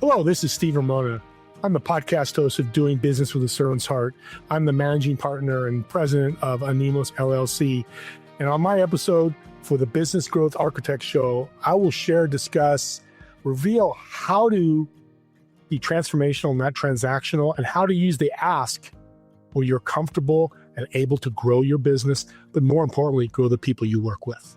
Hello, this is Steve Ramona. I'm the podcast host of Doing Business with a Servant's Heart. I'm the managing partner and president of Anemos LLC. And on my episode for the Business Growth Architect Show, I will share, discuss, reveal how to be transformational, not transactional, and how to use the ask where you're comfortable and able to grow your business, but more importantly, grow the people you work with.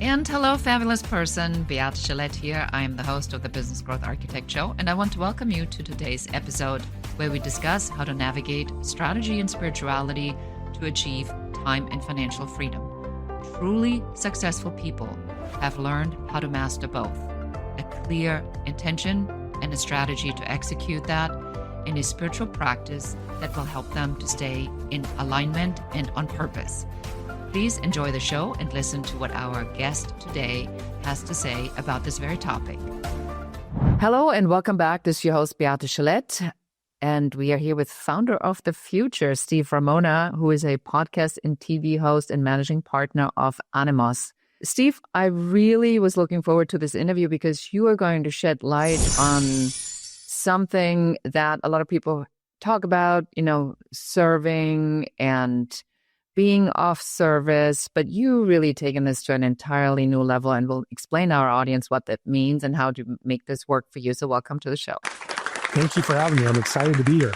And hello, fabulous person. Beate Gillette here. I am the host of the Business Growth Architect Show, and I want to welcome you to today's episode where we discuss how to navigate strategy and spirituality to achieve time and financial freedom. Truly successful people have learned how to master both, a clear intention and a strategy to execute that in a spiritual practice that will help them to stay in alignment and on purpose. Please enjoy the show and listen to what our guest today has to say about this very topic. Hello and welcome back. This is your host, Beate Gillette. And we are here with founder of the Future, Steve Ramona, who is a podcast and TV host and managing partner of Anemos. Steve, I really was looking forward to this interview because you are going to shed light on something that a lot of people talk about, serving and being off service, but you really taken this to an entirely new level and will explain to our audience what that means and how to make this work for you. So welcome to the show. Thank you for having me. I'm excited to be here.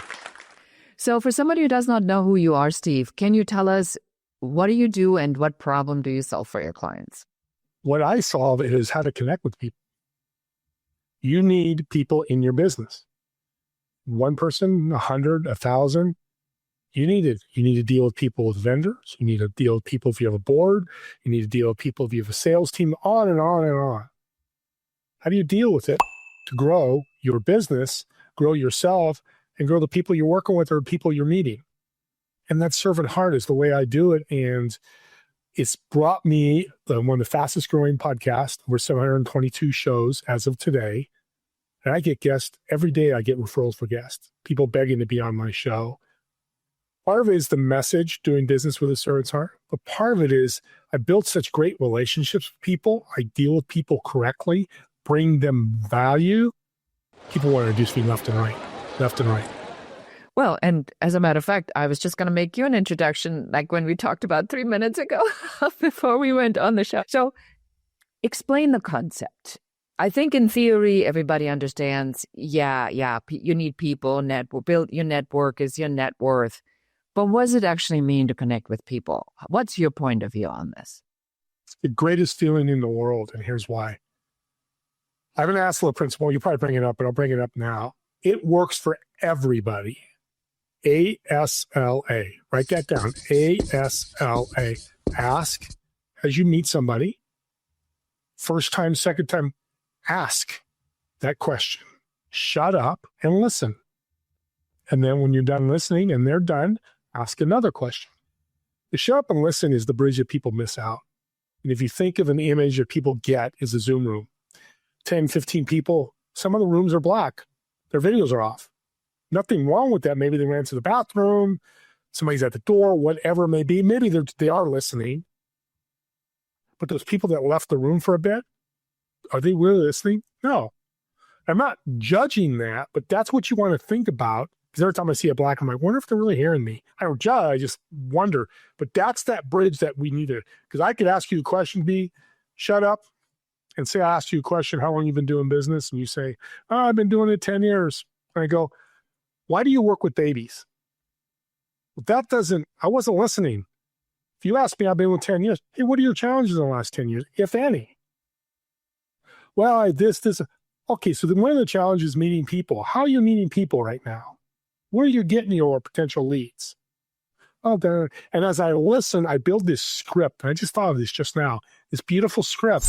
So for somebody who does not know who you are, Steve, can you tell us what do you do and what problem do you solve for your clients? What I solve is how to connect with people. You need people in your business. One person, 100, 1,000. You need to deal with people with vendors. You need to deal with people if you have a board. You need to deal with people if you have a sales team, on and on and on. How do you deal with it to grow your business, grow yourself, and grow the people you're working with or people you're meeting? And that servant heart is the way I do it. And it's brought me one of the fastest growing podcasts, over 722 shows as of today. And I get guests every day. I get referrals for guests, people begging to be on my show. Part of it is the message, doing business with a servant's heart. But part of it is I built such great relationships with people. I deal with people correctly, bring them value. People want to introduce me left and right. Well, and as a matter of fact, I was just going to make you an introduction like when we talked about 3 minutes ago before we went on the show. So explain the concept. I think in theory, everybody understands, you need people, build your network is your net worth. But what does it actually mean to connect with people? What's your point of view on this? It's the greatest feeling in the world, and here's why. I have an ASLA principle. You probably bring it up, but I'll bring it up now. It works for everybody. ASLA. Write that down. ASLA. Ask as you meet somebody. First time, second time, ask that question. Shut up and listen. And then when you're done listening and they're done, ask another question. The shut up and listen is the bridge that people miss out. And if you think of an image that people get is a Zoom room, 10, 15 people, some of the rooms are black. Their videos are off. Nothing wrong with that. Maybe they ran to the bathroom, somebody's at the door, whatever it may be. Maybe they are listening. But those people that left the room for a bit, are they really listening? No. I'm not judging that, but that's what you want to think about. Because every time I see a black, I'm like, wonder if they're really hearing me. I don't judge, I just wonder. But that's that bridge that we need to, because I could ask you a question, shut up, and say I asked you a question, how long you been doing business? And you say, I've been doing it 10 years. And I go, why do you work with babies? Well, I wasn't listening. If you ask me, I've been with 10 years. Hey, what are your challenges in the last 10 years, if any? Well, this. Okay, so then one of the challenges is meeting people. How are you meeting people right now? Where are you getting your potential leads? And as I listen, I build this script. And I just thought of this just now. This beautiful script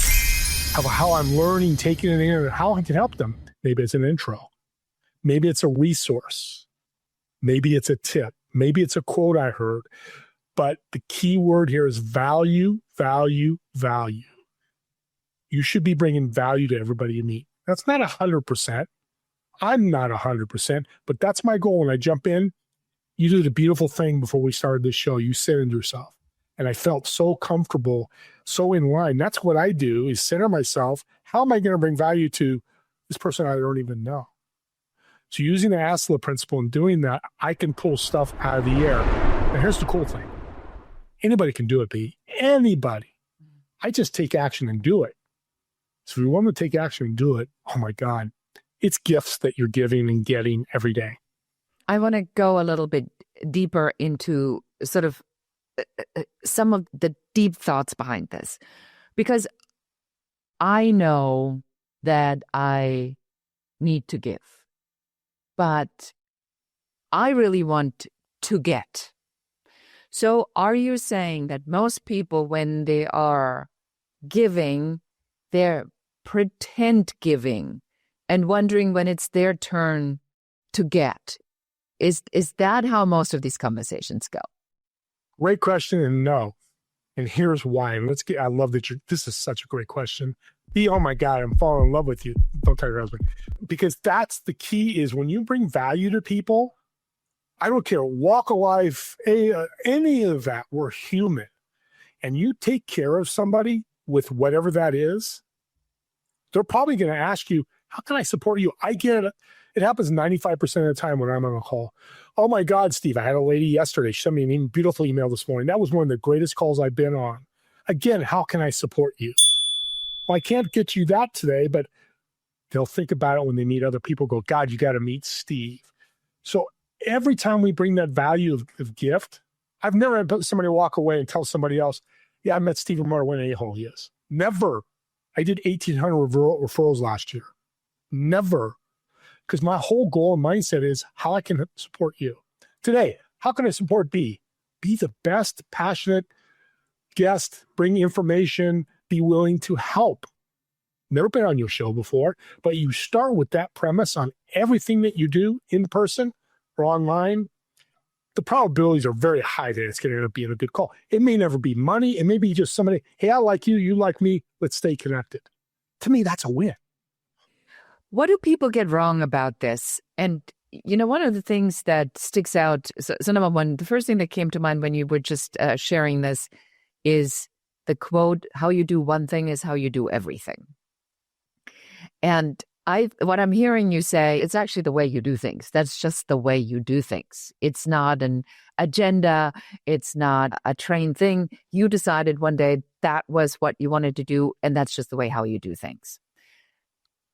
of how I'm learning, taking it in, and how I can help them. Maybe it's an intro. Maybe it's a resource. Maybe it's a tip. Maybe it's a quote I heard. But the key word here is value, value, value. You should be bringing value to everybody you meet. That's not 100%. I'm not 100%, but that's my goal. When I jump in, you did a beautiful thing before we started this show. You centered yourself. And I felt so comfortable, so in line. That's what I do, is center myself. How am I going to bring value to this person I don't even know. So using the ASLA principle and doing that, I can pull stuff out of the air. And here's the cool thing. Anybody can do it, B. Anybody. I just take action and do it. So if you want to take action and do it, oh my God, it's gifts that you're giving and getting every day. I want to go a little bit deeper into sort of some of the deep thoughts behind this, because I know that I need to give, but I really want to get. So are you saying that most people, when they are giving, they're pretend giving and wondering when it's their turn to get? Is that how most of these conversations go? Great question, and no. And here's why. And I love that this is such a great question. Oh my God, I'm falling in love with you. Don't tell your husband. Because that's the key, is when you bring value to people, I don't care, walk of life, any of that, we're human. And you take care of somebody with whatever that is, they're probably going to ask you, how can I support you? I get it. It happens 95% of the time when I'm on a call. Oh my God, Steve, I had a lady yesterday. She sent me a beautiful email this morning. That was one of the greatest calls I've been on. Again, how can I support you? Well, I can't get you that today, but they'll think about it when they meet other people, go, God, you got to meet Steve. So every time we bring that value of gift, I've never had somebody walk away and tell somebody else, yeah, I met Steve Ramona, what an a-hole he is. Never. I did 1,800 referrals last year. Never. Because my whole goal and mindset is how I can support you. Today, how can I support B? Be the best, passionate guest, bring information, be willing to help. Never been on your show before, but you start with that premise on everything that you do in person or online. The probabilities are very high that it's going to end up being a good call. It may never be money. It may be just somebody, hey, I like you, you like me, let's stay connected. To me, that's a win. What do people get wrong about this? And, one of the things that sticks out, so number one, the first thing that came to mind when you were just sharing this is the quote, how you do one thing is how you do everything. And what I'm hearing you say, it's actually the way you do things. That's just the way you do things. It's not an agenda. It's not a trained thing. You decided one day that was what you wanted to do, and that's just the way how you do things.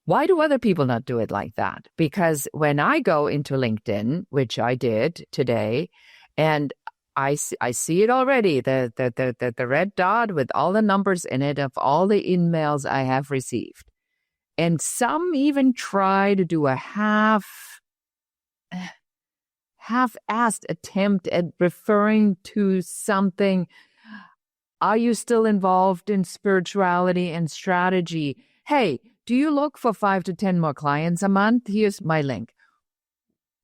Why do other people not do it like that? Because when I go into LinkedIn, which I did today, and I see it already, the red dot with all the numbers in it of all the emails I have received. And some even try to do a half-assed attempt at referring to something. Are you still involved in spirituality and strategy? Hey, do you look for 5 to 10 more clients a month? Here's my link.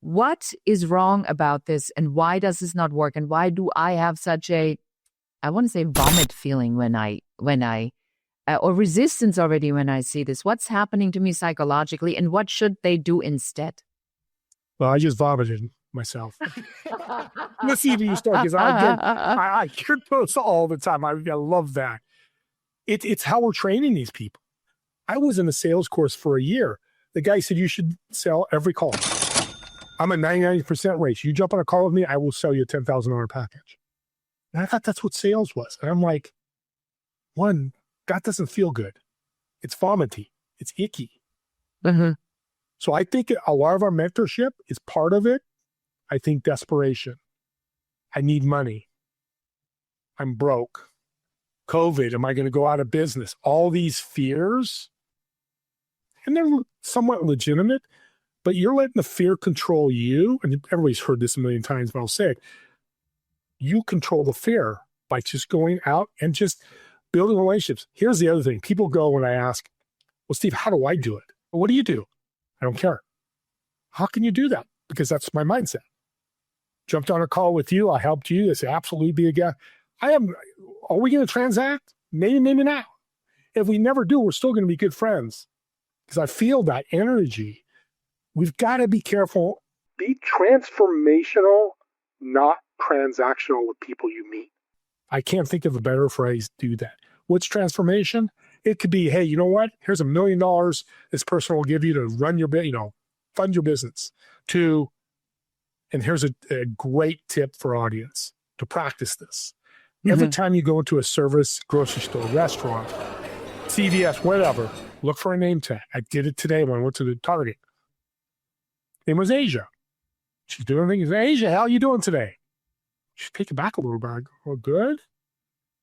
What is wrong about this, and why does this not work? And why do I have such a, I want to say, vomit feeling when I or resistance already when I see this? What's happening to me psychologically, and what should they do instead? Well, I just vomited myself. Let's see if you start, because I hear those all the time. I love that. It's how we're training these people. I was in a sales course for a year. The guy said, you should sell every call. I'm a 99% race. You jump on a call with me, I will sell you a $10,000 package. And I thought that's what sales was. And I'm like, one, that doesn't feel good. It's vomity. It's icky. Mm-hmm. So I think a lot of our mentorship is part of it. I think desperation. I need money. I'm broke. COVID, am I going to go out of business? All these fears. And they're somewhat legitimate, but you're letting the fear control you. And everybody's heard this a million times, but I'll say it. You control the fear by just going out and just building relationships. Here's the other thing. People go when I ask, well, Steve, how do I do it? Well, what do you do? I don't care. How can you do that? Because that's my mindset. Jumped on a call with you. I helped you. They say, absolutely be a guy. Are we going to transact? Maybe, maybe not. If we never do, we're still going to be good friends. Because I feel that energy. We've got to be careful. Be transformational, not transactional with people you meet. I can't think of a better phrase to do that. What's transformation? It could be, hey, you know what? Here's $1 million this person will give you to run your, fund your business. And here's a great tip for audience to practice this. Every time you go into a service, grocery store, restaurant, CVS, whatever, look for a name tag. I did it today when I went to the Target. Name was Asia. She's doing things. Asia, how are you doing today? She's taking back a little bit. I go, oh, good.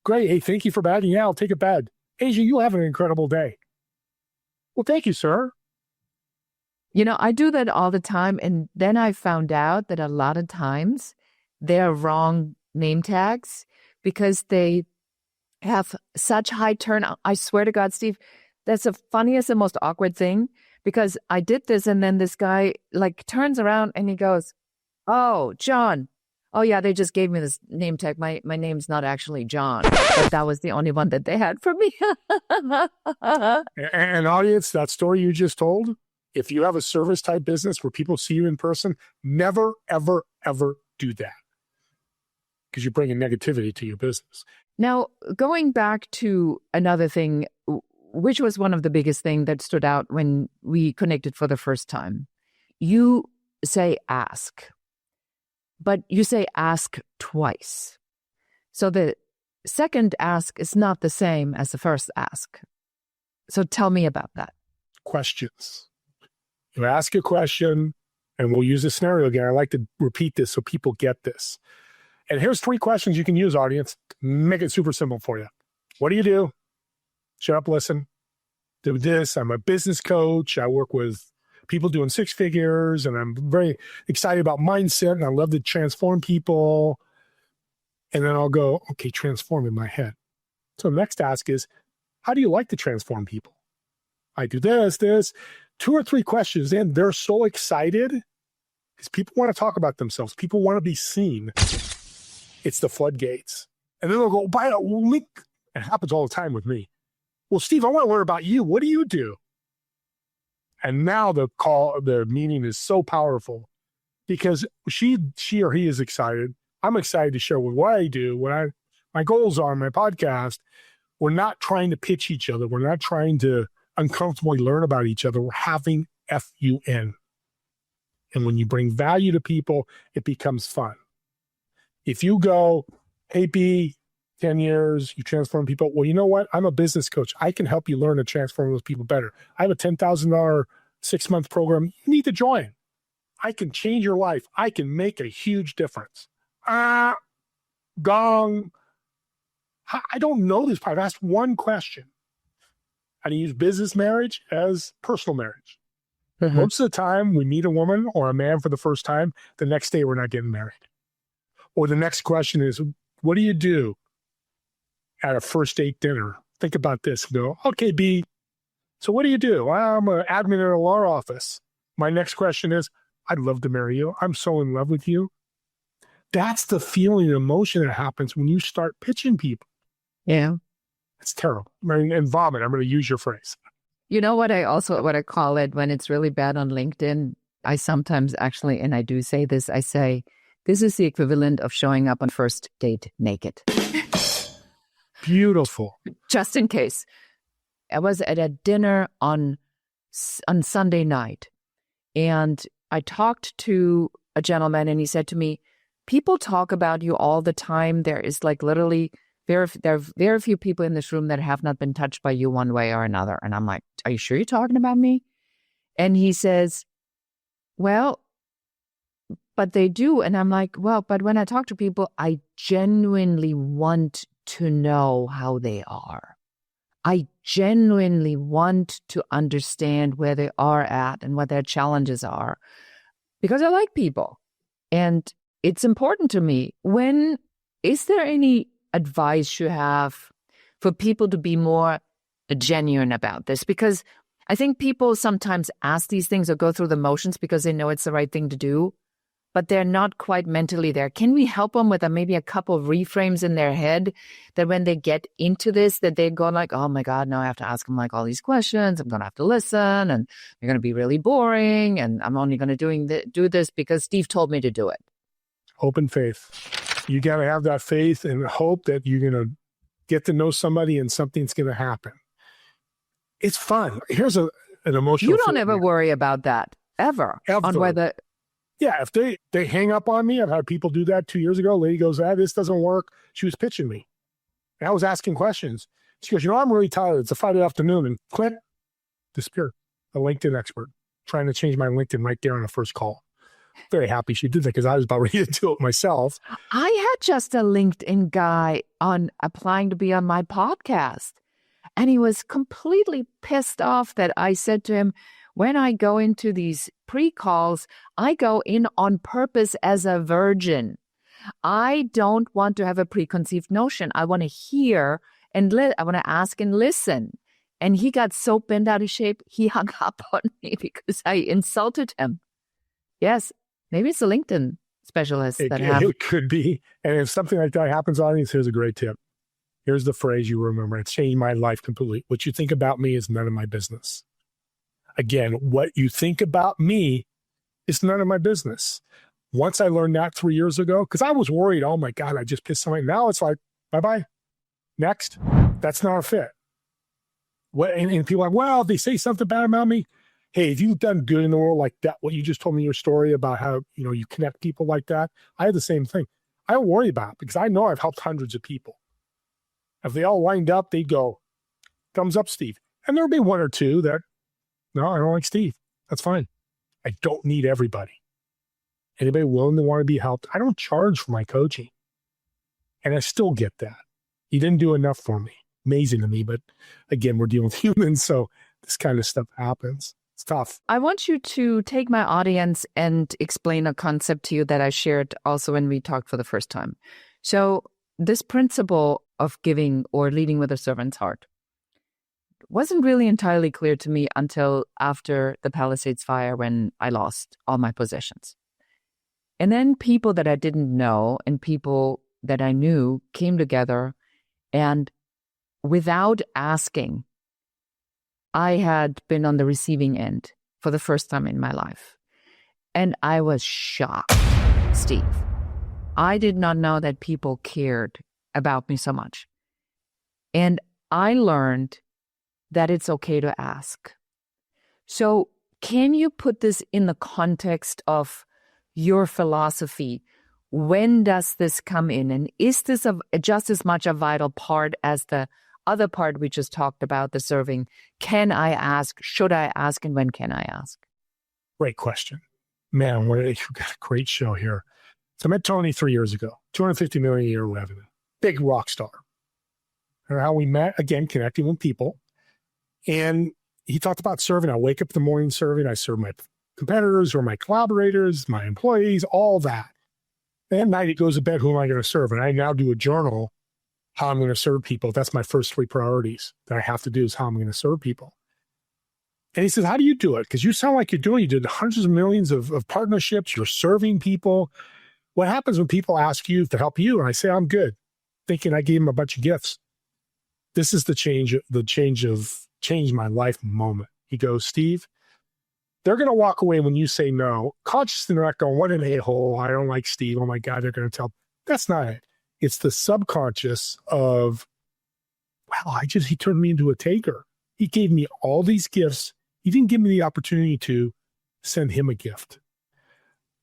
Great. Hey, thank you for bagging. Yeah, I'll take it back. Asia, you have an incredible day. Well, thank you, sir. I do that all the time. And then I found out that a lot of times they're wrong name tags because they have such high turn. I swear to God, Steve, that's the funniest and most awkward thing because I did this and then this guy turns around and he goes, oh, John. Oh, yeah, they just gave me this name tag. My name's not actually John, but that was the only one that they had for me. And audience, that story you just told, if you have a service type business where people see you in person, never, ever, ever do that because you're bringing negativity to your business. Now, going back to another thing, which was one of the biggest things that stood out when we connected for the first time, you say ask, but you say ask twice. So the second ask is not the same as the first ask. So tell me about that. Questions. You ask a question, and we'll use a scenario again. I like to repeat this so people get this. And here's 3 questions you can use, audience. Make it super simple for you. What do you do? Shut up, listen. Do this. I'm a business coach. I work with people doing 6 figures, and I'm very excited about mindset, and I love to transform people. And then I'll go, okay, transform in my head. So the next ask is, how do you like to transform people? I do this. 2 or 3 questions in, they're so excited because people want to talk about themselves. People want to be seen. It's the floodgates. And then they'll go, buy a link. It happens all the time with me. Well, Steve, I want to learn about you. What do you do? And now the meeting is so powerful because she or he is excited. I'm excited to share what I do, my goals are, my podcast. We're not trying to pitch each other. We're not trying to uncomfortably learn about each other. We're having FUN. And when you bring value to people, it becomes fun. If you go, hey, B, 10 years, you transform people. Well, you know what? I'm a business coach. I can help you learn to transform those people better. I have a $10,000 6-month program. You need to join. I can change your life. I can make a huge difference. Gong. I don't know this part. I've asked one question. How to use business marriage as personal marriage. Most of the time, we meet a woman or a man for the first time. The next day, we're not getting married. Or the next question is, what do you do at a first date dinner? Think about this. Go, okay, B. So what do you do? Well, I'm an admin in a law office. My next question is, I'd love to marry you. I'm so in love with you. That's the feeling and emotion that happens when you start pitching people. Yeah. It's terrible. And vomit. I'm going to use your phrase. You know what I call it when it's really bad on LinkedIn? I sometimes actually, and I do say this, I say, this is the equivalent of showing up on first date naked. Beautiful. Just in case. I was at a dinner on Sunday night, and I talked to a gentleman, and he said to me, people talk about you all the time. There is literally, there are very few people in this room that have not been touched by you one way or another. And I'm like, are you sure you're talking about me? And he says, well, but they do. And I'm like, well, but when I talk to people, I genuinely want to know how they are. I genuinely want to understand where they are at and what their challenges are because I like people. And it's important to me. Is there any advice you have for people to be more genuine about this? Because I think people sometimes ask these things or go through the motions because they know it's the right thing to do, but they're not quite mentally there. Can we help them with maybe a couple of reframes in their head that when they get into this, that they go like, oh my God, now I have to ask them all these questions. I'm going to have to listen and they're going to be really boring. And I'm only going to do this because Steve told me to do it. Hope and faith. You got to have that faith and hope that you're going to get to know somebody and something's going to happen. It's fun. Here's an emotional. You don't ever worry about that ever. On whether. Yeah, if they hang up on me, I've had people do that 2 years ago. A lady goes, this doesn't work. She was pitching me. And I was asking questions. She goes, I'm really tired. It's a Friday afternoon. And click, disappear. A LinkedIn expert trying to change my LinkedIn right there on the first call. Very happy she did that because I was about ready to do it myself. I had just a LinkedIn guy on applying to be on my podcast. And he was completely pissed off that I said to him, when I go into these pre-calls, I go in on purpose as a virgin. I don't want to have a preconceived notion. I want to hear and I want to ask and listen. And he got so bent out of shape, he hung up on me because I insulted him. Yes, maybe it's a LinkedIn specialist that happens. It could be. And if something like that happens, audience, here's a great tip. Here's the phrase you remember. It's changed my life completely. What you think about me is none of my business. Again, what you think about me is none of my business. Once I learned that 3 years ago, because I was worried, oh my God, I just pissed somebody. Now it's like, bye-bye. Next. That's not a fit. And people are like, well, they say something bad about me. Hey, if you've done good in the world like that, what you just told me your story about how, you connect people like that, I have the same thing. I don't worry about it because I know I've helped hundreds of people. If they all lined up, they'd go, thumbs up, Steve. And there'll be one or two that, no, I don't like Steve. That's fine. I don't need everybody. Anybody willing to want to be helped? I don't charge for my coaching. And I still get that. You didn't do enough for me. Amazing to me. But again, we're dealing with humans. So this kind of stuff happens. It's tough. I want you to take my audience and explain a concept to you that I shared also when we talked for the first time. So this principle of giving or leading with a servant's heart wasn't really entirely clear to me until after the Palisades fire when I lost all my possessions. And then people that I didn't know and people that I knew came together, and without asking, I had been on the receiving end for the first time in my life. And I was shocked, Steve. I did not know that people cared about me so much. And I learned that it's okay to ask. So can you put this in the context of your philosophy? When does this come in? And is this just as much a vital part as the other part we just talked about, the serving? Can I ask? Should I ask? And when can I ask? Great question. Man, you've got a great show here. So I met Tony 3 years ago, 250 million a year revenue, big rock star. And how we met, again, connecting with people. And he talked about serving. I wake up in the morning serving. I serve my competitors or my collaborators, my employees, all that. And at night, he goes to bed, who am I going to serve? And I now do a journal, how I'm going to serve people. That's my first 3 priorities that I have to do is how I'm going to serve people. And he says, how do you do it? Because you sound like you did hundreds of millions of partnerships. You're serving people. What happens when people ask you to help you? And I say, I'm good, thinking I gave them a bunch of gifts. This is the change my life moment. He goes, Steve, they're going to walk away when you say no. Consciously, they're not going, what an a-hole. I don't like Steve. Oh my God, they're going to tell. That's not it. It's the subconscious of, wow, he turned me into a taker. He gave me all these gifts. He didn't give me the opportunity to send him a gift.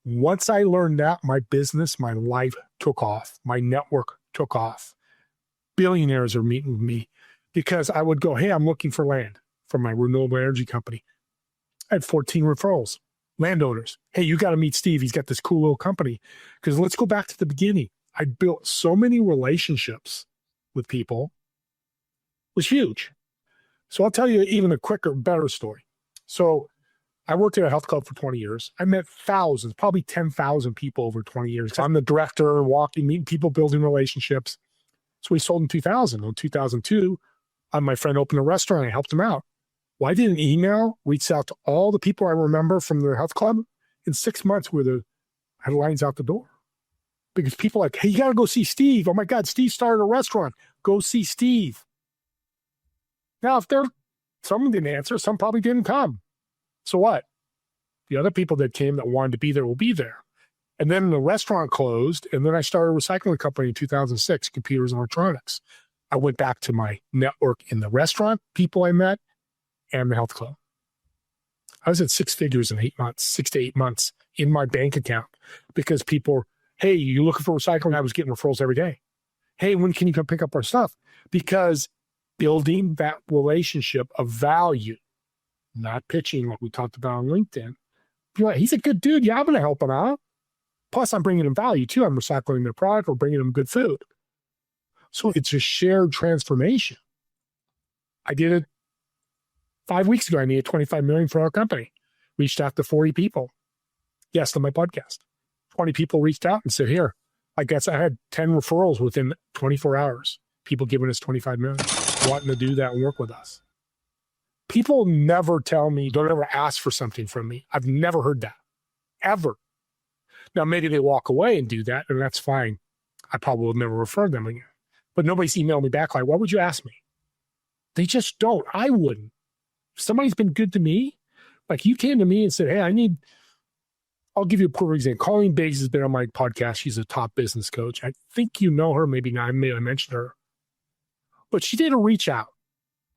Once I learned that, my business, my life took off. My network took off. Billionaires are meeting with me because I would go, hey, I'm looking for land for my renewable energy company. I had 14 referrals, landowners. Hey, you got to meet Steve. He's got this cool little company. Because let's go back to the beginning. I built so many relationships with people. It was huge. So I'll tell you even a quicker, better story. So I worked at a health club for 20 years. I met thousands, probably 10,000 people over 20 years. I'm the director, walking, meeting people, building relationships. So we sold in 2000. In 2002, my friend opened a restaurant. I helped him out. Well, I did an email, reached out to all the people I remember from the health club. In 6 months, I had lines out the door. Because people are like, hey, you got to go see Steve. Oh my God, Steve started a restaurant. Go see Steve. Now, some didn't answer, some probably didn't come. So what? The other people that came that wanted to be there will be there. And then the restaurant closed, and then I started a recycling company in 2006, computers and electronics. I went back to my network in the restaurant, people I met, and the health club. I was at 6 figures in 8 months, 6 to 8 months in my bank account because people, hey, you looking for recycling? I was getting referrals every day. Hey, when can you come pick up our stuff? Because building that relationship of value, not pitching like we talked about on LinkedIn. You're like, he's a good dude. Yeah, I'm going to help him out. Plus, I'm bringing him value too. I'm recycling their product or bringing him good food. So it's a shared transformation. I did it 5 weeks ago. I needed $25 million for our company. Reached out to 40 people. Yes, on my podcast. 20 people reached out and said, here, I guess I had 10 referrals within 24 hours. People giving us $25 million, wanting to do that and work with us. People never tell me, don't ever ask for something from me. I've never heard that, ever. Now, maybe they walk away and do that, and that's fine. I probably will never refer them again. But nobody's emailed me back like, why would you ask me? They just don't. I wouldn't. If somebody's been good to me, like you came to me and said, hey, I'll give you a perfect example. Colleen Biggs has been on my podcast. She's a top business coach. I think you know her, maybe not. Maybe I mentioned her. But she did a reach out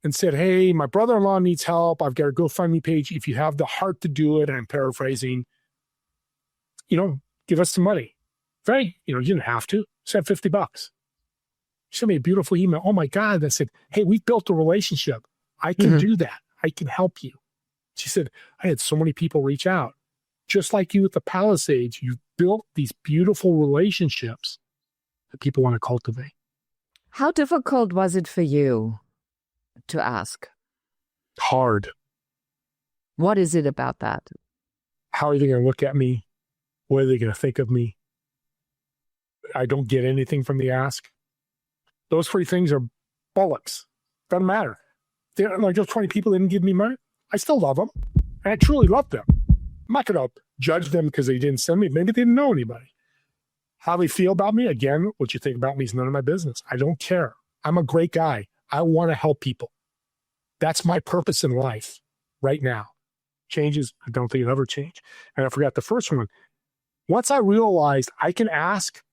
and said, hey, my brother-in-law needs help. I've got a GoFundMe page. If you have the heart to do it, and I'm paraphrasing, give us some money. Right? You didn't have to. Send $50. She sent me a beautiful email. Oh my God. I said, hey, we've built a relationship. I can do that. I can help you. She said, I had so many people reach out. Just like you at the Palisades, you've built these beautiful relationships that people want to cultivate. How difficult was it for you to ask? Hard. What is it about that? How are they going to look at me? What are they going to think of me? I don't get anything from the ask. Those 3 things are bollocks. Doesn't matter. Like those 20 people didn't give me money. I still love them. And I truly love them. I'm not going to judge them because they didn't send me. Maybe they didn't know anybody. How they feel about me, again, what you think about me is none of my business. I don't care. I'm a great guy. I want to help people. That's my purpose in life right now. Changes, I don't think it'll ever change. And I forgot the first one. Once I realized I can ask,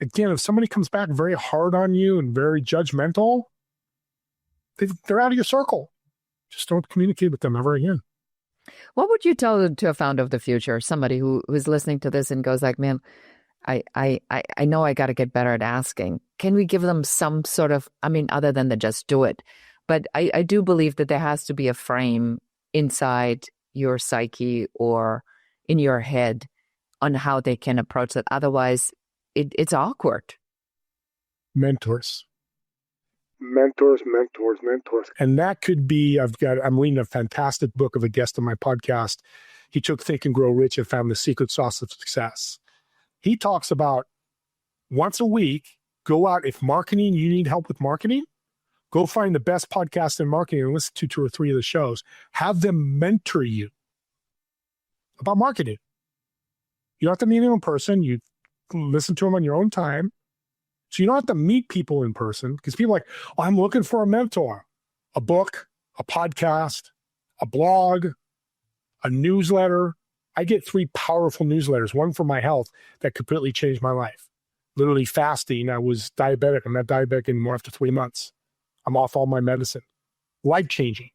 again, if somebody comes back very hard on you and very judgmental, they're out of your circle. Just don't communicate with them ever again. What would you tell to a founder of the future, somebody who is listening to this and goes like, man, I know I got to get better at asking. Can we give them some sort of, other than the just do it? But I do believe that there has to be a frame inside your psyche or in your head on how they can approach it. Otherwise, it's awkward. Mentors. And that could be, I'm reading a fantastic book of a guest on my podcast. He took Think and Grow Rich and found the secret sauce of success. He talks about once a week, go out. If marketing, you need help with marketing, go find the best podcast in marketing and listen to 2 or 3 of the shows. Have them mentor you about marketing. You don't have to meet them in person. You listen to them on your own time. So you don't have to meet people in person because people are like, oh, I'm looking for a mentor, a book, a podcast, a blog, a newsletter. I get 3 powerful newsletters, one for my health that completely changed my life. Literally fasting. I was diabetic. I'm not diabetic anymore after 3 months. I'm off all my medicine. Life-changing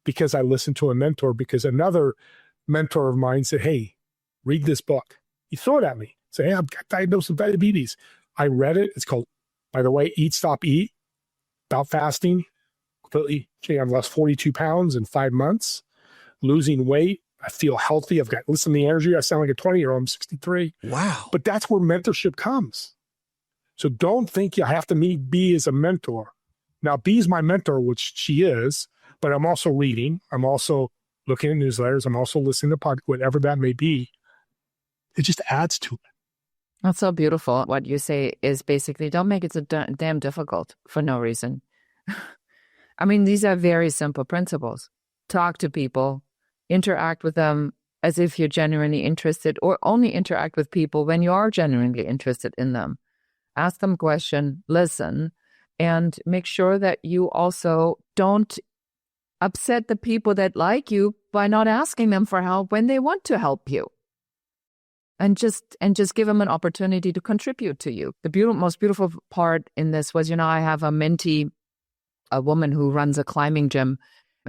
because I listened to a mentor, because another mentor of mine said, hey, read this book. He threw it at me. Say, hey, I've got diagnosed with diabetes. I read it. It's called, by the way, Eat, Stop, Eat, about fasting. Completely changed. I've lost 42 pounds in 5 months, losing weight. I feel healthy. Listen to the energy. I sound like a 20-year-old. I'm 63. Wow. But that's where mentorship comes. So don't think you have to meet B as a mentor. Now, B is my mentor, which she is, but I'm also reading. I'm also looking at newsletters. I'm also listening to podcasts, whatever that may be. It just adds to it. That's so beautiful. What you say is basically don't make it so damn difficult for no reason. These are very simple principles. Talk to people, interact with them as if you're genuinely interested, or only interact with people when you are genuinely interested in them. Ask them a question, listen, and make sure that you also don't upset the people that like you by not asking them for help when they want to help you. And just give them an opportunity to contribute to you. The most beautiful part in this was, I have a mentee, a woman who runs a climbing gym,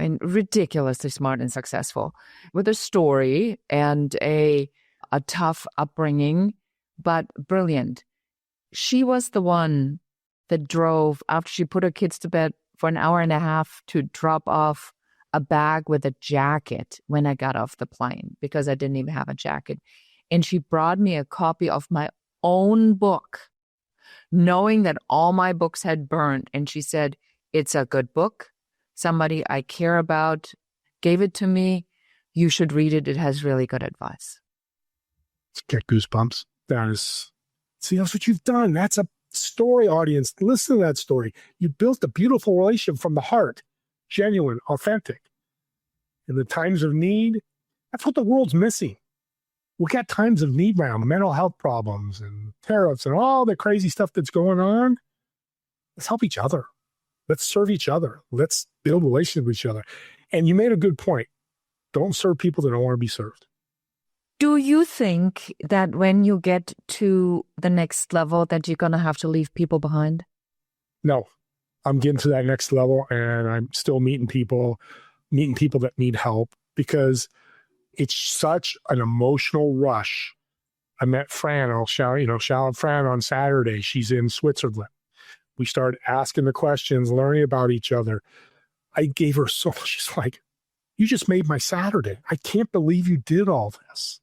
and ridiculously smart and successful, with a story and a tough upbringing, but brilliant. She was the one that drove, after she put her kids to bed for an hour and a half, to drop off a bag with a jacket when I got off the plane, because I didn't even have a jacket. And she brought me a copy of my own book, knowing that all my books had burned. And she said, it's a good book. Somebody I care about gave it to me. You should read it. It has really good advice. Get goosebumps. See, that's what you've done. That's a story, audience. Listen to that story. You built a beautiful relationship from the heart, genuine, authentic. In the times of need, that's what the world's missing. We got times of need around mental health problems and tariffs and all the crazy stuff that's going on. Let's help each other. Let's serve each other. Let's build relationships with each other. And you made a good point. Don't serve people that don't want to be served. Do you think that when you get to the next level that you're going to have to leave people behind? No, I'm getting to that next level, and I'm still meeting people that need help, because it's such an emotional rush. I met Fran. I'll shout out Fran on Saturday. She's in Switzerland. We started asking the questions, learning about each other. I gave her so much. She's like, you just made my Saturday. I can't believe you did all this.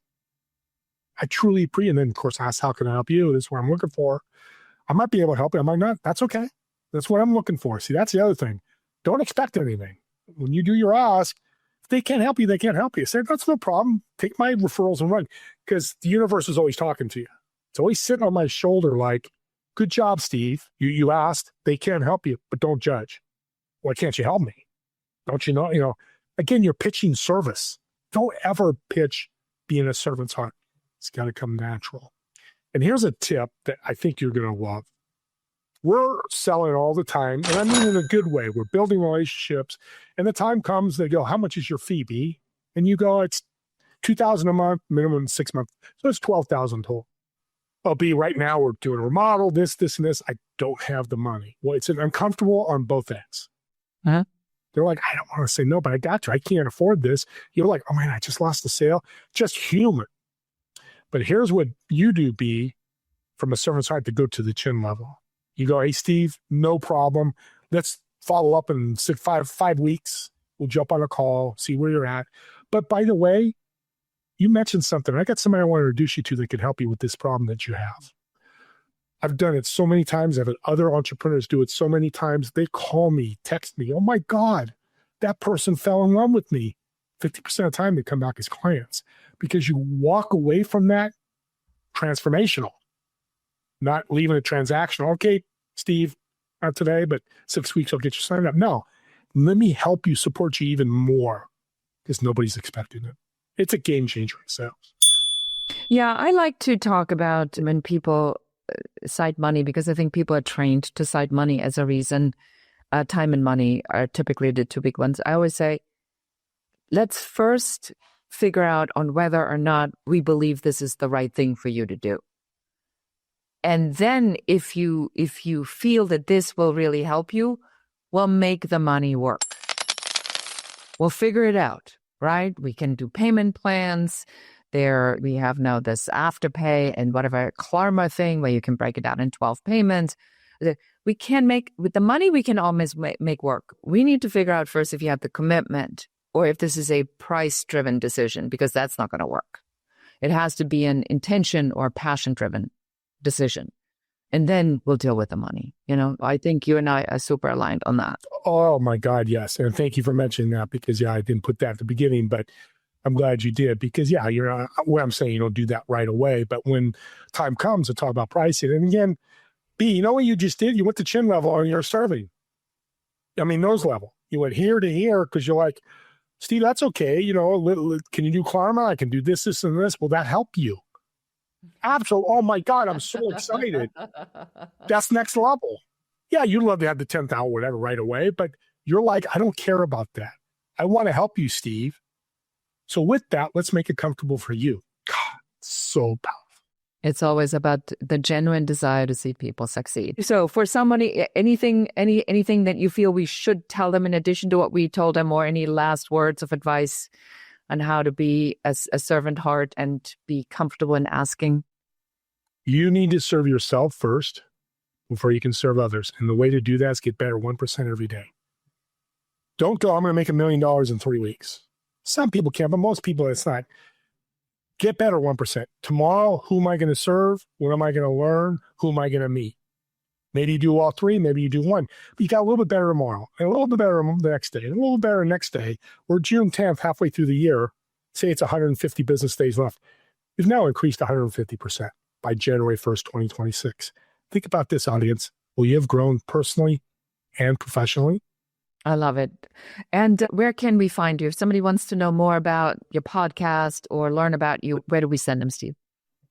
I truly appreciate it. And then, of course, I asked, how can I help you? This is what I'm looking for. I might be able to help you. I might not. That's okay. That's what I'm looking for. See, that's the other thing. Don't expect anything. When you do your ask, if they can't help you, they can't help you. Say, that's no problem. Take my referrals and run. Because the universe is always talking to you. It's always sitting on my shoulder like, good job, Steve. You asked. They can't help you, but don't judge. Why can't you help me? Don't you know? Again, you're pitching service. Don't ever pitch being a servant's heart. It's got to come natural. And here's a tip that I think you're going to love. We're selling all the time, and I mean in a good way. We're building relationships, and the time comes, they go, how much is your fee, B? And you go, it's $2,000 a month, minimum 6 months. So it's $12,000 total. Oh, B, right now we're doing a remodel, this, and this. I don't have the money. Well, it's uncomfortable on both ends. Uh-huh. They're like, I don't want to say no, but I got to. I can't afford this. You're like, oh, man, I just lost the sale. Just human. But here's what you do, B, from a servant's heart, to go to the chin level. You go, hey, Steve, no problem. Let's follow up in 5 weeks. We'll jump on a call, see where you're at. But by the way, you mentioned something. I got somebody I want to introduce you to that could help you with this problem that you have. I've done it so many times. I've had other entrepreneurs do it so many times. They call me, text me. Oh, my God, that person fell in love with me. 50% of the time, they come back as clients, because you walk away from that transformational, not leaving it transactional. Okay, Steve, not today, but 6 weeks, I'll get you signed up. No, let me help you, support you even more, because nobody's expecting it. It's a game changer in sales. Yeah, I like to talk about when people cite money, because I think people are trained to cite money as a reason. Time and money are typically the two big ones. I always say, let's first figure out on whether or not we believe this is the right thing for you to do. And then if you feel that this will really help you, we'll make the money work. We'll figure it out, right? We can do payment plans. We have now this Afterpay and whatever Klarma thing where you can break it down in 12 payments. We can make, with the money, we can almost make work. We need to figure out first if you have the commitment, or if this is a price-driven decision, because that's not going to work. It has to be an intention or passion-driven decision. And then we'll deal with the money. I think you and I are super aligned on that. Oh, my God, yes. And thank you for mentioning that, because, I didn't put that at the beginning, but I'm glad you did, because, what I'm saying, you don't do that right away. But when time comes to talk about pricing, and again, B, you know what you just did? You went to chin level and you're serving. Nose level. You went here to here because you're like, Steve, that's okay. Can you do Klarma? I can do this, and this. Will that help you? Absolutely. Oh, my God, I'm so excited. That's next level. Yeah, you'd love to have the 10,000 whatever right away, but you're like, I don't care about that. I want to help you, Steve. So with that, let's make it comfortable for you. God, so powerful. It's always about the genuine desire to see people succeed. So for somebody, anything that you feel we should tell them in addition to what we told them, or any last words of advice on how to be a servant heart and be comfortable in asking? You need to serve yourself first before you can serve others. And the way to do that is get better 1% every day. Don't go, I'm going to make $1 million in 3 weeks. Some people can, but most people it's not. Get better 1%. Tomorrow, who am I going to serve? What am I going to learn? Who am I going to meet? Maybe you do all three, maybe you do one. But you got a little bit better tomorrow, and a little bit better the next day, and a little better next day. We're June 10th, halfway through the year. Say it's 150 business days left. We've now increased 150% by January 1st, 2026. Think about this, audience. Will you have grown personally and professionally? I love it. And where can we find you? If somebody wants to know more about your podcast or learn about you, where do we send them, Steve?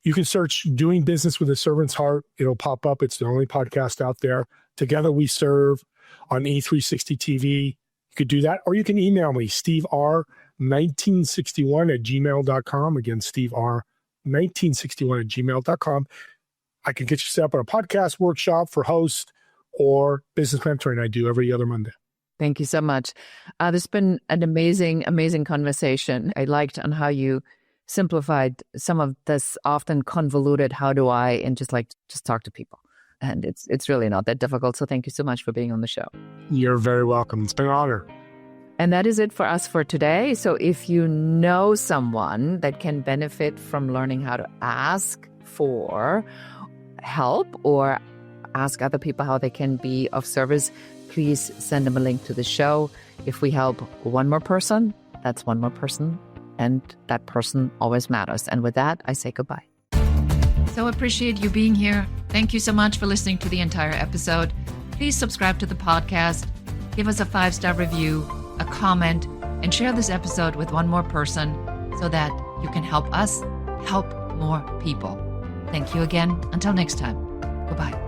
You can search Doing Business with a Servant's Heart. It'll pop up. It's the only podcast out there. Together We Serve on E360 TV. You could do that. Or you can email me, stevr1961@gmail.com. Again, stevr1961@gmail.com. I can get you set up on a podcast workshop for host or business mentoring I do every other Monday. Thank you so much. This has been an amazing, amazing conversation. I liked on how you simplified some of this often convoluted, how do I, and just talk to people. And it's really not that difficult. So thank you so much for being on the show. You're very welcome. It's been an honor. And that is it for us for today. So if you know someone that can benefit from learning how to ask for help or ask other people how they can be of service, please send them a link to the show. If we help one more person, that's one more person, and that person always matters. And with that, I say goodbye. So appreciate you being here. Thank you so much for listening to the entire episode. Please subscribe to the podcast, give us a 5-star review, a comment, and share this episode with one more person so that you can help us help more people. Thank you again. Until next time. Goodbye.